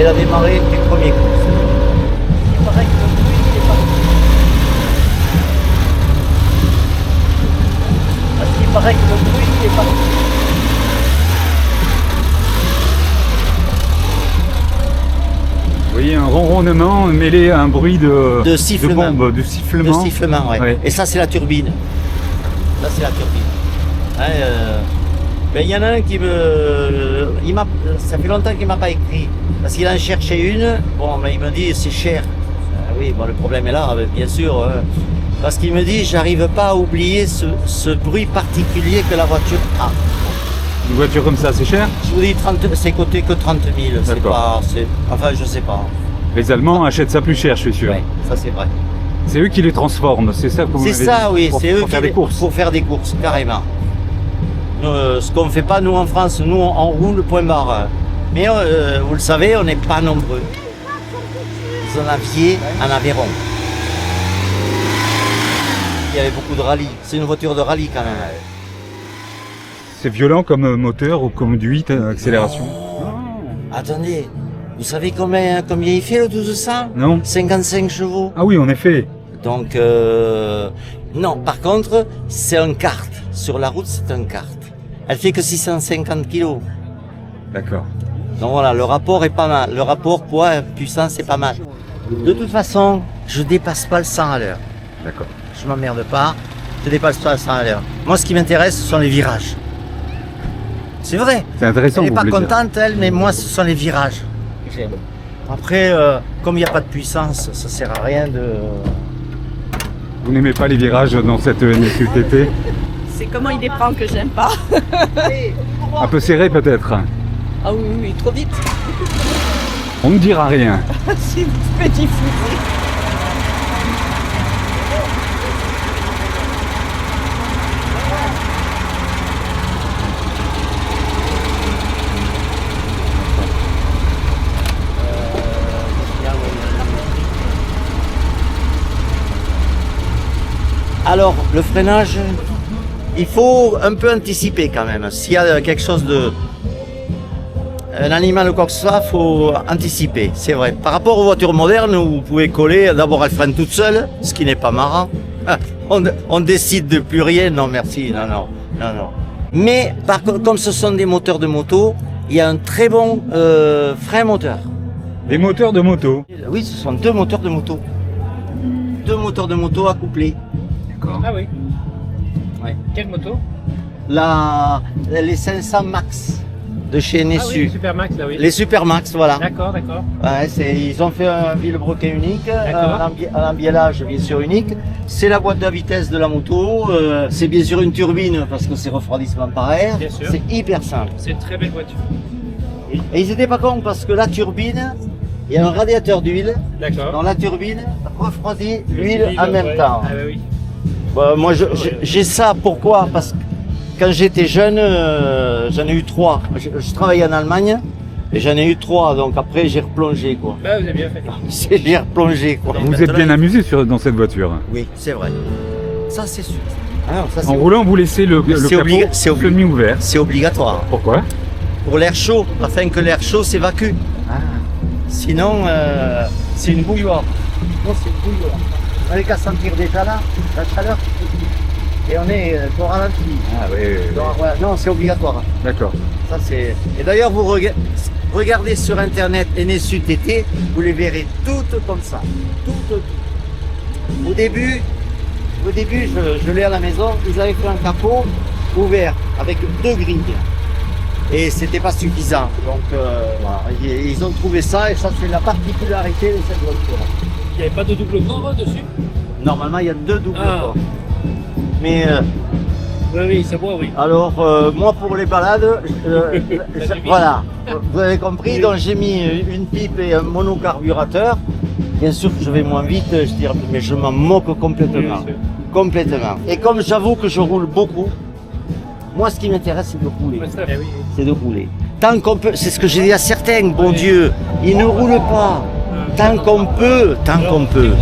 elle a démarré du premier coup. Il paraît que le bruit est pas... Parce qu'il paraît que le bruit est pas... Vous voyez un ronronnement mêlé à un bruit De sifflement. de bombe, de sifflement. De sifflement, ouais. Ouais. Et ça, c'est la turbine. Ça, c'est la turbine. Hein, ben, y en a un qui me... ça fait longtemps qu'il m'a pas écrit. Parce qu'il en cherchait une. Bon, mais il me dit, c'est cher. Ah oui, bon, le problème est là, bien sûr. Parce qu'il me dit, j'arrive pas à oublier ce bruit particulier que la voiture a. Une voiture comme ça, c'est cher? Je vous dis, c'est coté que 30 000. C'est D'accord. pas... Enfin, je sais pas. Les Allemands achètent ça plus cher, je suis sûr. Ouais, ça c'est vrai. C'est eux qui les transforment, c'est ça que vous C'est m'avez ça, dit, oui, pour, c'est eux pour faire qui des courses. pour faire des courses, carrément. Ce qu'on ne fait pas, nous, en France, nous, on roule point barre. Mais vous le savez, on n'est pas nombreux. Vous en aviez en Aveyron. Il y avait beaucoup de rallye. C'est une voiture de rallye, quand même. C'est violent comme moteur ou conduite, accélération? Attendez, vous savez combien il fait le 1200? Non? 55 chevaux. Ah oui, en effet. Donc, non, par contre, c'est un kart. Sur la route, c'est un kart. Elle fait que 650 kilos. D'accord. Donc voilà, le rapport est pas mal. Le rapport poids-puissance est pas mal. De toute façon, je dépasse pas le 100 à l'heure. D'accord. Je m'emmerde pas, je dépasse pas le 100 à l'heure. Moi, ce qui m'intéresse, ce sont les virages. C'est vrai. C'est intéressant. Elle n'est vous pas voulez dire. contente, elle, mais moi, ce sont les virages. Après, comme il n'y a pas de puissance, ça sert à rien de... Vous n'aimez pas les virages dans cette NSUTT? C'est comment il les prend que j'aime pas. Un peu serré peut-être. Ah oui, oui, trop vite. On ne dira rien. C'est petit fusil. Alors, le freinage, il faut un peu anticiper quand même. S'il y a quelque chose de... Un animal ou quoi que ce soit, il faut anticiper, c'est vrai. Par rapport aux voitures modernes, où vous pouvez coller, d'abord elle freine toute seule, ce qui n'est pas marrant. On décide de plus rien, non merci, non. Mais par contre, comme ce sont des moteurs de moto, il y a un très bon frein moteur. Des moteurs de moto. Oui, ce sont deux moteurs de moto. Deux moteurs de moto accouplés. Ah oui. Ouais. Quelle moto? Les 500 Max de chez Ah oui, Nessu. Supermax là oui. Les Super Max, voilà. D'accord. Ouais, ils ont fait un vilebrequin unique, D'accord. un embiellage bien sûr unique. C'est la boîte de vitesse de la moto, c'est bien sûr une turbine parce que c'est refroidissement par air. Bien sûr. C'est hyper simple. C'est une très belle voiture. Et ils étaient pas cons parce que la turbine, il y a un radiateur d'huile. D'accord. Dans la turbine, refroidit l'huile en même ouais. temps. Ah bah oui. Moi, j'ai ça, pourquoi? Parce que quand j'étais jeune, j'en ai eu 3. Je travaillais en Allemagne et j'en ai eu 3, donc après j'ai replongé quoi. Bah vous avez bien fait. J'ai replongé quoi. Vous êtes bien amusé dans cette voiture. Oui, c'est vrai. Ça c'est sûr. Alors, ça, En roulant, vous laissez le capot semi-ouvert. C'est obligatoire. Pourquoi? Pour l'air chaud, afin que l'air chaud s'évacue. Sinon, c'est une bouilloire. Non, c'est une bouilloire. On n'avait qu'à sentir déjà là, la chaleur. Et on est au ralenti. Ah oui. Donc, voilà. Non, c'est obligatoire. D'accord. Ça, c'est... Et d'ailleurs, vous regardez sur internet NSUTT, vous les verrez toutes comme ça. Toutes. Au début, je l'ai à la maison, ils avaient fait un capot ouvert avec 2 grilles. Et c'était pas suffisant. Donc voilà. Ils ont trouvé ça et ça c'est la particularité de cette voiture. Il n'y avait pas de double port dessus? Normalement il y a 2 doubles ports. Mais Oui, c'est moi, oui. alors moi pour les balades, voilà, vous avez compris, donc j'ai mis une pipe et un monocarburateur. Bien sûr que je vais moins vite, je dirais, mais je m'en moque complètement. Oui, Complètement. Et comme j'avoue que je roule beaucoup, moi ce qui m'intéresse c'est de rouler. Eh oui. C'est de rouler. Tant qu'on peut, c'est ce que j'ai dit à certains, bon Dieu, ils ne roulent pas. Tant qu'on peut, tant qu'on peut.